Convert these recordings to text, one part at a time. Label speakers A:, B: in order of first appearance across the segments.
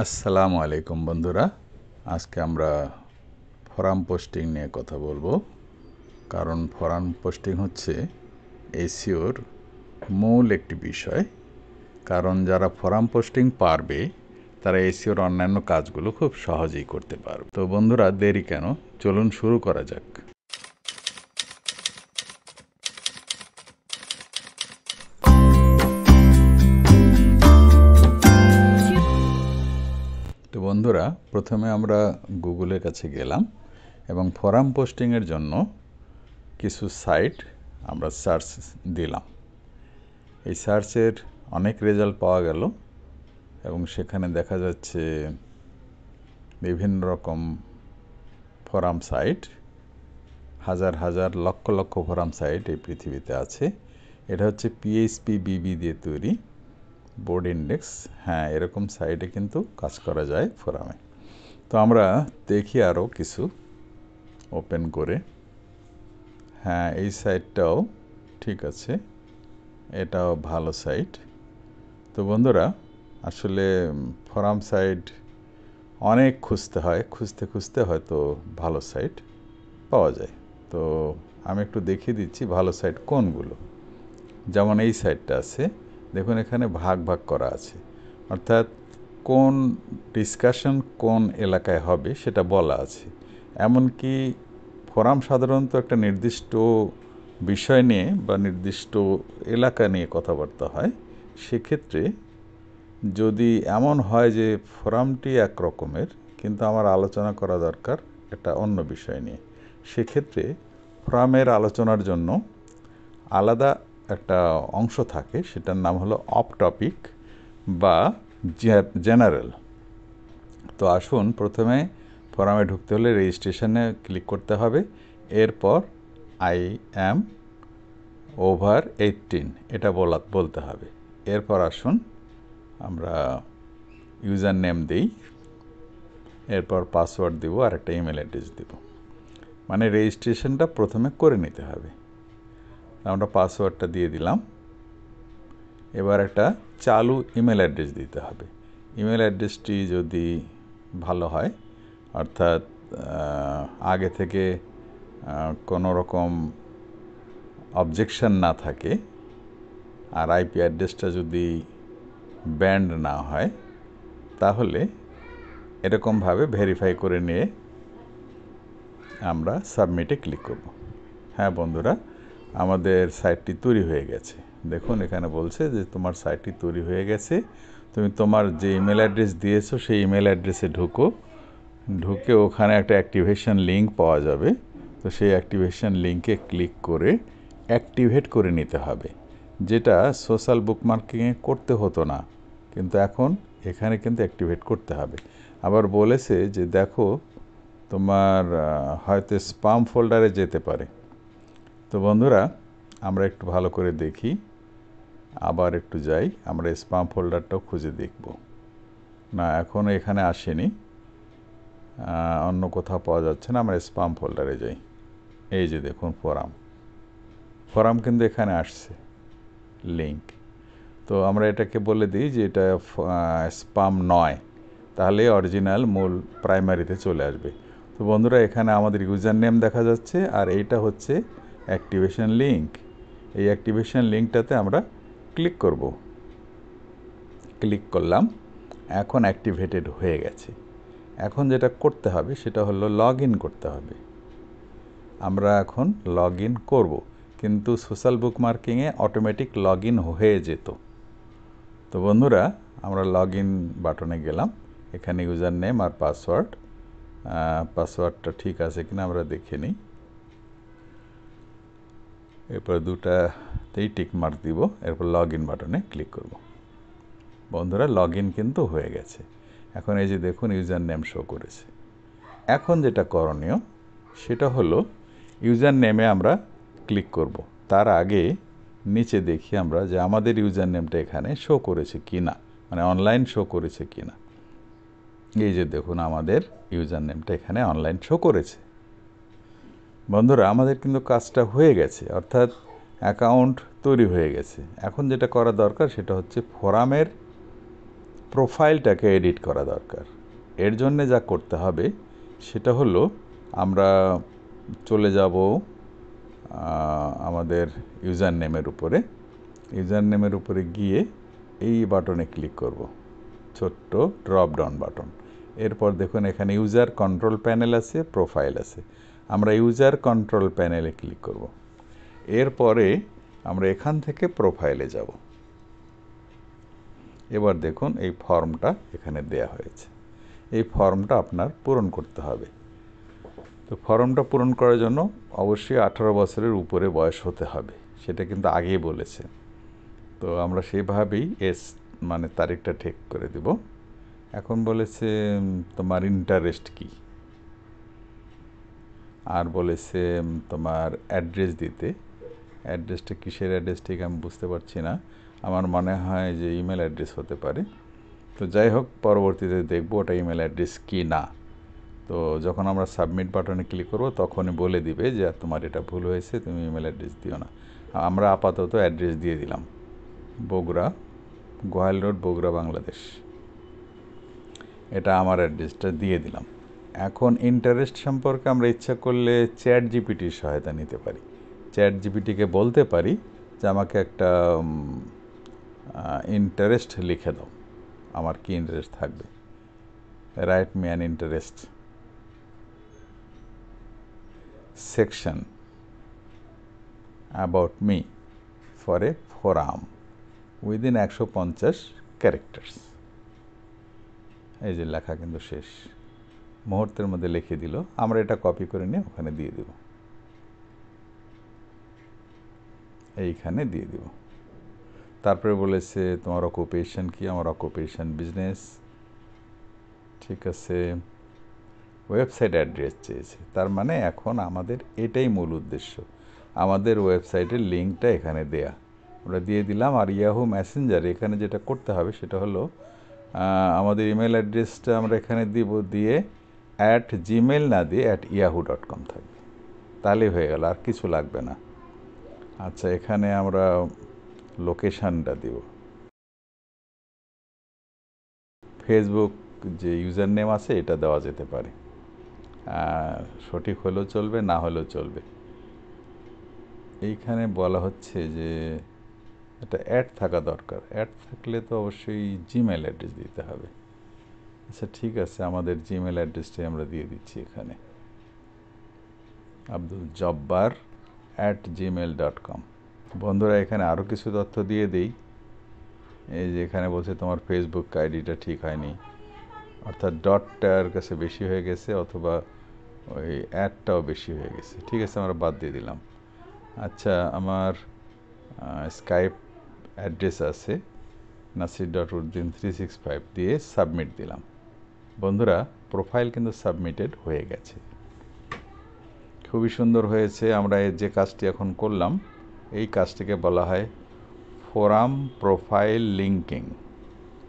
A: আসসালামু আলাইকুম বন্ধুরা, আজকে আমরা ফোরাম পোস্টিং নিয়ে কথা বলবো। কারণ ফোরাম পোস্টিং হচ্ছে এসইওর মূল একটি বিষয়। কারণ যারা ফোরাম পোস্টিং পারবে তারা এসইওর অন্যান্য কাজগুলো খুব সহজেই করতে পারবে। তো বন্ধুরা, দেরি কেন, চলুন শুরু করা যাক। তো বন্ধুরা, প্রথমে আমরা গুগলের কাছে গেলাম এবং ফোরাম পোস্টিংয়ের জন্য কিছু সাইট আমরা সার্চ দিলাম। এই সার্চের অনেক রেজাল্ট পাওয়া গেল এবং সেখানে দেখা যাচ্ছে বিভিন্ন রকম ফোরাম সাইট, হাজার হাজার লক্ষ লক্ষ ফোরাম সাইট এই পৃথিবীতে আছে। এটা হচ্ছে পিএইচপি বিবি দিয়ে তৈরি বোর্ড ইন্ডেক্স। হ্যাঁ, এরকম সাইটে কিন্তু কাজ করা যায় ফোরামে। তো আমরা দেখি আরও কিছু ওপেন করে। হ্যাঁ, এই সাইটটাও ঠিক আছে, এটাও ভালো সাইট। তো বন্ধুরা, আসলে ফোরাম সাইট অনেক খুঁজতে হয়, খুঁজতে খুঁজতে হয়তো ভালো সাইট পাওয়া যায়। তো আমি একটু দেখিয়ে দিচ্ছি ভালো সাইট কোনগুলো। যেমন এই সাইটটা আছে, দেখুন এখানে ভাগ ভাগ করা আছে, অর্থাৎ কোন ডিসকাশন কোন এলাকায় হবে সেটা বলা আছে। এমনকি ফোরাম সাধারণত একটা নির্দিষ্ট বিষয় নিয়ে বা নির্দিষ্ট এলাকা নিয়ে কথাবার্তা হয়। সেক্ষেত্রে যদি এমন হয় যে ফোরামটি এক রকমের কিন্তু আমার আলোচনা করা দরকার একটা অন্য বিষয় নিয়ে, সেক্ষেত্রে ফোরামের আলোচনার জন্য আলাদা একটা অংশ থাকে, সেটার নাম হলো অফ টপিক বা জেনারেল। তো আসুন, প্রথমে ফোরামে ঢুকতে হলে রেজিস্ট্রেশনে ক্লিক করতে হবে। এরপর আই অ্যাম ওভার 18 এটা বলতে হবে। এরপর আসুন আমরা ইউজার নেম দিই, এরপর পাসওয়ার্ড দিব আর একটা ইমেল অ্যাড্রেস দিব। মানে রেজিস্ট্রেশনটা প্রথমে করে নিতে হবে। আমরা পাসওয়ার্ডটা দিয়ে দিলাম। এবার একটা চালু ইমেল অ্যাড্রেস দিতে হবে। ইমেল অ্যাড্রেসটি যদি ভালো হয়, অর্থাৎ আগে থেকে কোনো রকম অবজেকশন না থাকে, আর আইপি অ্যাড্রেসটা যদি ব্যান্ড না হয়, তাহলে এরকমভাবে ভেরিফাই করে নিয়ে আমরা সাবমিটে ক্লিক করব। হ্যাঁ বন্ধুরা, আমাদের সাইটটি তৈরি হয়ে গেছে। দেখুন এখানে বলছে যে তোমার সাইটটি তৈরি হয়ে গেছে। তুমি তোমার যে ইমেল অ্যাড্রেস দিয়েছো সেই ইমেল অ্যাড্রেসে ঢুকে ওখানে একটা অ্যাক্টিভেশন লিঙ্ক পাওয়া যাবে। তো সেই অ্যাক্টিভেশন লিঙ্কে ক্লিক করে অ্যাক্টিভেট করে নিতে হবে, যেটা সোশ্যাল বুকমার্কিংয়ে করতে হতো না, কিন্তু এখন এখানে কিন্তু অ্যাক্টিভেট করতে হবে। আবার বলেছে যে দেখো তোমার হয়তো স্পাম ফোল্ডারে যেতে পারে। তো বন্ধুরা, আমরা একটু ভালো করে দেখি, আবার একটু যাই, আমরা স্পাম ফোল্ডারটাও খুঁজে দেখব। না, এখনও এখানে আসেনি, অন্য কোথাও পাওয়া যাচ্ছে না। আমরা স্পাম ফোল্ডারে যাই। এই যে দেখুন ফোরাম কিন্তু এখানে আসছে লিঙ্ক। তো আমরা এটাকে বলে দিই যে এটা স্পাম নয়, তাহলে অরিজিনাল মূল প্রাইমারিতে চলে আসবে। তো বন্ধুরা, এখানে আমাদের ইউজার নেম দেখা যাচ্ছে আর এইটা হচ্ছে অ্যাক্টিভেশন লিঙ্ক। এই অ্যাক্টিভেশন লিঙ্কটাতে আমরা ক্লিক করব। ক্লিক করলাম, এখন অ্যাক্টিভেটেড হয়ে গেছে। এখন যেটা করতে হবে সেটা হলো লগ ইন করতে হবে। আমরা এখন লগ ইন করবো, কিন্তু সোশ্যাল বুকমার্কিংয়ে অটোমেটিক লগ ইন হয়ে যেত। তো বন্ধুরা, আমরা লগ ইন বাটনে গেলাম। এখানে ইউজার নেম আর পাসওয়ার্ডটা ঠিক আছে কিনা আমরা দেখে নিই। এরপর দুটাতেই টিক মার্ক দিব, এরপর লগ ইন বাটনে ক্লিক করব। বন্ধুরা, লগ ইন কিন্তু হয়ে গেছে। এখন এই যে দেখুন ইউজার নেম শো করেছে। এখন যেটা করণীয় সেটা হলো ইউজার নেমে আমরা ক্লিক করব। তার আগে নিচে দেখি আমরা যে আমাদের ইউজার নেমটা এখানে শো করেছে কি না, মানে অনলাইন শো করেছে কি না। এই যে দেখুন আমাদের ইউজার নেমটা এখানে অনলাইন শো করেছে। বন্ধুরা, আমাদের কিন্তু কাজটা হয়ে গেছে, অর্থাৎ অ্যাকাউন্ট তৈরি হয়ে গেছে। এখন যেটা করা দরকার সেটা হচ্ছে ফোরামের প্রোফাইলটাকে এডিট করা দরকার। এর জন্যে যা করতে হবে সেটা হলো আমরা চলে যাব আমাদের ইউজার নেমের উপরে। ইউজার নেমের উপরে গিয়ে এই বাটনে ক্লিক করব, ছোট্ট ড্রপ ডাউন বাটন। এরপর দেখুন এখানে ইউজার কন্ট্রোল প্যানেল আছে, প্রোফাইল আছে। আমরা ইউজার কন্ট্রোল প্যানেলে ক্লিক করব। এরপরে আমরা এখান থেকে প্রোফাইলে যাব। এবার দেখুন এই ফর্মটা এখানে দেয়া হয়েছে। এই ফর্মটা আপনার পূরণ করতে হবে। তো ফর্মটা পূরণ করার জন্য অবশ্যই 18 বছরের উপরে বয়স হতে হবে, সেটা কিন্তু আগেই বলেছে। তো আমরা সেভাবেই মানে তারিখটা ঠিক করে দেব। এখন বলেছে তোমার ইন্টারেস্ট কি, আর বলেছে তোমার অ্যাড্রেস দিতে। অ্যাড্রেসটা কিসের অ্যাড্রেস ঠিক আমি বুঝতে পারছি না, আমার মনে হয় যে ইমেল অ্যাড্রেস হতে পারে। তো যাই হোক, পরবর্তীতে দেখব ওটা ইমেল অ্যাড্রেস কি না। তো যখন আমরা সাবমিট বাটনে ক্লিক করব তখনই বলে দিবে যে তোমার এটা ভুল হয়েছে, তুমি ইমেল অ্যাড্রেস দিও না। আমরা আপাতত অ্যাড্রেস দিয়ে দিলাম, বগুড়া, গোয়াল রোড, বগুড়া, বাংলাদেশ। এটা আমার অ্যাড্রেসটা দিয়ে দিলাম। এখন ইন্টারেস্ট সম্পর্কে আমরা ইচ্ছা করলে চ্যাট জিপিটির সহায়তা নিতে পারি। চ্যাট জিপিটিকে বলতে পারি যে আমাকে একটা ইন্টারেস্ট লিখে দাও, আমার কি ইন্টারেস্ট থাকবে, write me an interest section about me for a forum within 150 characters। এই যে লেখা কিন্তু শেষ, মুহূর্তের মধ্যে লিখে দিল। আমরা এটা কপি করে নিয়ে ওখানে দিয়ে দেব, এইখানে দিয়ে দেব। তারপরে বলেছে তোমার অকুপেশন কি, আমার অকুপেশন বিজনেস। ঠিক আছে, ওয়েবসাইট অ্যাড্রেস চেয়েছে, তার মানে এখন আমাদের এটাই মূল উদ্দেশ্য, আমাদের ওয়েবসাইটের লিঙ্কটা এখানে দেয়া। আমরা দিয়ে দিলাম। আর ইয়াহু মেসেঞ্জারে এখানে যেটা করতে হবে সেটা হলো আমাদের ইমেল অ্যাড্রেসটা আমরা এখানে দিব, দিয়ে @gmail না দিয়ে @yahoo.com থাকবে, তাহলেই হয়ে গেল, আর কিছু লাগবে না। আচ্ছা, এখানে আমরা লোকেশানটা দিব। ফেসবুক যে ইউজার নেম আছে এটা দেওয়া যেতে পারে, সঠিক হলেও চলবে, না হলেও চলবে। এইখানে বলা হচ্ছে যে এটা অ্যাড থাকা দরকার, অ্যাড থাকলে তো অবশ্যই জিমেল অ্যাড্রেস দিতে হবে। আচ্ছা ঠিক আছে, আমাদের জিমেল অ্যাড্রেসটাই আমরা দিয়ে দিচ্ছি এখানে, abduljabbar@gmail.com। বন্ধুরা, এখানে আরও কিছু তথ্য দিয়ে দিই। এই যে এখানে বলছে তোমার ফেসবুক আইডিটা ঠিক হয়নি, অর্থাৎ ডটটার কাছে বেশি হয়ে গেছে, অথবা ওই অ্যাডটাও বেশি হয়ে গেছে। ঠিক আছে, আমরা বাদ দিয়ে দিলাম। আচ্ছা, আমার স্কাইপ অ্যাড্রেস আছে nasir.uddin365 দিয়ে সাবমিট দিলাম। বন্ধুরা, প্রোফাইল কিন্তু সাবমিটেড হয়ে গেছে, খুবই সুন্দর হয়েছে। আমরা যে কাজটি এখন করলাম এই কাজটিকে বলা হয় ফোরাম প্রোফাইল লিঙ্কিং,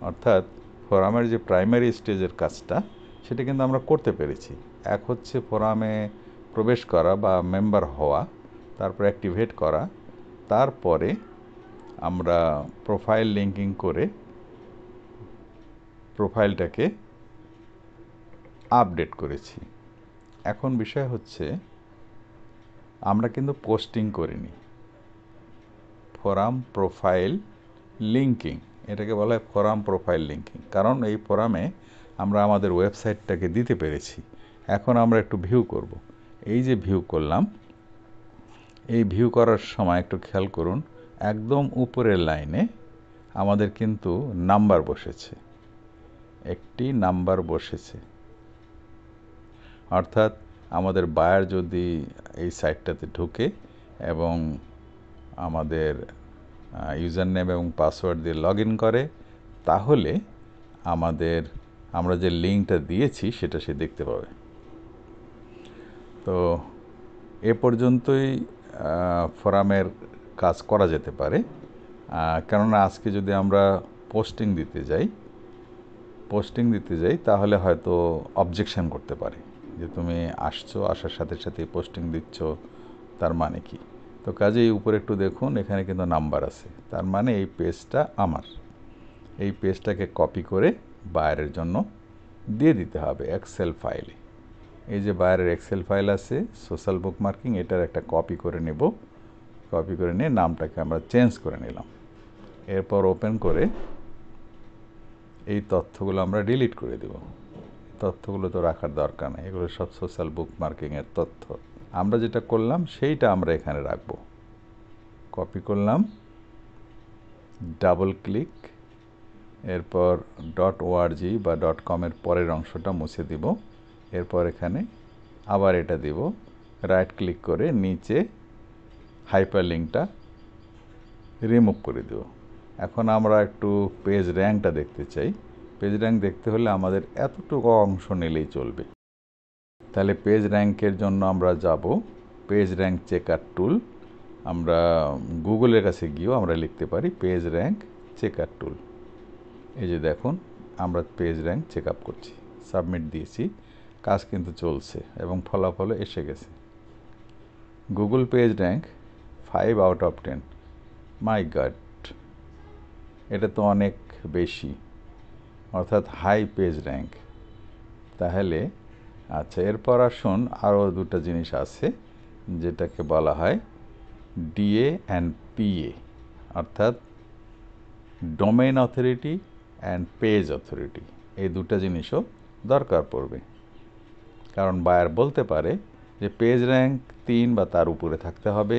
A: অর্থাৎ ফোরামের যে প্রাইমারি স্টেজের কাজটা সেটা কিন্তু আমরা করতে পেরেছি। এক হচ্ছে ফোরামে প্রবেশ করা বা মেম্বার হওয়া, তারপর অ্যাক্টিভেট করা, তারপরে আমরা প্রোফাইল লিঙ্কিং করে প্রোফাইলটাকে আপডেট করেছি। এখন বিষয় হচ্ছে আমরা কিন্তু পোস্টিং করিনি, ফোরাম প্রোফাইল লিঙ্কিং, এটাকে বলা হয় ফোরাম প্রোফাইল লিঙ্কিং, কারণ এই ফোরামে আমরা আমাদের ওয়েবসাইটটাকে দিতে পেরেছি। এখন আমরা একটু ভিউ করব। এই যে ভিউ করলাম, এই ভিউ করার সময় একটু খেয়াল করুন, একদম উপরের লাইনে আমাদের কিন্তু নাম্বার বসেছে, একটি নাম্বার বসেছে। অর্থাৎ আমাদের বায়ার যদি এই সাইটটাতে ঢুকে এবং আমাদের ইউজার নেম এবং পাসওয়ার্ড দিয়ে লগ ইন করে, তাহলে আমরা যে লিঙ্কটা দিয়েছি সেটা সে দেখতে পাবে। তো এ পর্যন্তই ফোরামের কাজ করা যেতে পারে, কেননা আজকে যদি আমরা পোস্টিং দিতে যাই তাহলে হয়তো অবজেকশন করতে পারে যে তুমি আসার সাথে সাথে পোস্টিং দিচ্ছ, তার মানে কি। তো কাজেই উপরে একটু দেখুন, এখানে কিন্তু নাম্বার আছে, তার মানে এই পেজটা আমার। এই পেজটাকে কপি করে বায়ারের জন্য দিয়ে দিতে হবে এক্সেল ফাইলে। এই যে বায়ারের এক্সেল ফাইল আছে সোশ্যাল বুকমার্কিং, এটার একটা কপি করে নেব। কপি করে নিয়ে নামটাকে আমরা চেঞ্জ করে নিলাম। এরপর ওপেন করে এই তথ্যগুলো আমরা ডিলিট করে দেব। তথ্যগুলো তো রাখার দরকার নেই, এগুলো সব সোশ্যাল বুকমার্কিংয়ের তথ্য। আমরা যেটা করলাম সেইটা আমরা এখানে রাখব। কপি করলাম, ডাবল ক্লিক, এরপর .org বা .com এর পরের অংশটা মুছে দিব। এরপর এখানে আবার এটা দিব, রাইট ক্লিক করে নিচে হাইপারলিঙ্কটা রিমুভ করে দেব। এখন আমরা একটু পেজ র্যাঙ্কটা দেখতে চাই। পেজ র্যাঙ্ক দেখতে হলে আমাদের এতটুকু অংশ নিলেই চলবে। তাহলে পেজ র্যাঙ্কের জন্য আমরা যাব পেজ র্যাঙ্ক চেকার টুল। আমরা গুগলের কাছে গিয়েও আমরা লিখতে পারি পেজ র্যাঙ্ক চেকার টুল। এই যে দেখুন, আমরা পেজ র্যাঙ্ক চেক আপ করছি, সাবমিট দিয়েছি, কাজ কিন্তু চলছে এবং ফলাফলও এসে গেছে। Google page rank 5 out of 10। My god, এটা তো অনেক বেশি, অর্থাৎ হাই পেজ র্যাঙ্ক। তাহলে আচ্ছা, এরপর আসুন আরও দুটো জিনিস আছে যেটাকে বলা হয় DA অ্যান্ড PA, অর্থাৎ domain authority and page authority. এই দুটো জিনিসও দরকার পড়বে, কারণ বায়ার বলতে পারে যে পেজ র্যাঙ্ক 3 বা তার উপরে থাকতে হবে,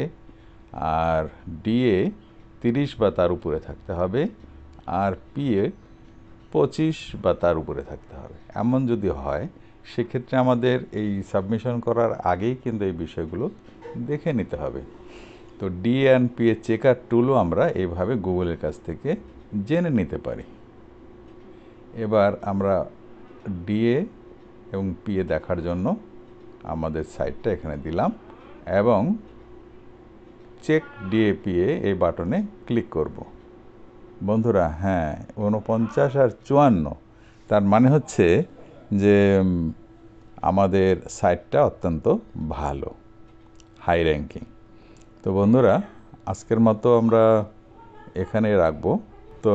A: আর DA 30 বা তার উপরে থাকতে হবে, আর PA 25 বা তার উপরে থাকতে হবে। এমন যদি হয় সেক্ষেত্রে আমাদের এই সাবমিশন করার আগেই কিন্তু এই বিষয়গুলো দেখে নিতে হবে। তো DA অ্যান্ড PA চেকার টুলও আমরা এইভাবে গুগলের কাছ থেকে জেনে নিতে পারি। এবার আমরা DA এবং PA দেখার জন্য আমাদের সাইটটা এখানে দিলাম এবং চেক DA PA এই বাটনে ক্লিক করব। বন্ধুরা, হ্যাঁ, 49 আর 54, তার মানে হচ্ছে যে আমাদের সাইটটা অত্যন্ত ভালো, হাই র্যাঙ্কিং। তো বন্ধুরা, আজকের মতো আমরা এখানেই রাখবো। তো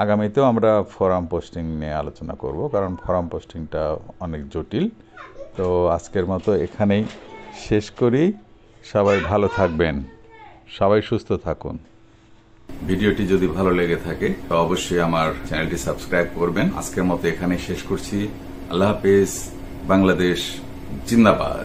A: আগামীতেও আমরা ফোরাম পোস্টিং নিয়ে আলোচনা করব, কারণ ফোরাম পোস্টিংটা অনেক জটিল। তো আজকের মতো এখানেই শেষ করি। সবাই ভালো থাকবেন, সবাই সুস্থ থাকুন। ভিডিওটি যদি ভালো লেগে থাকে তো অবশ্যই আমার চ্যানেলটি সাবস্ক্রাইব করবেন। আজকের মতো এখানেই শেষ করছি। আল্লাহ হাফেজ। বাংলাদেশ জিন্দাবাদ।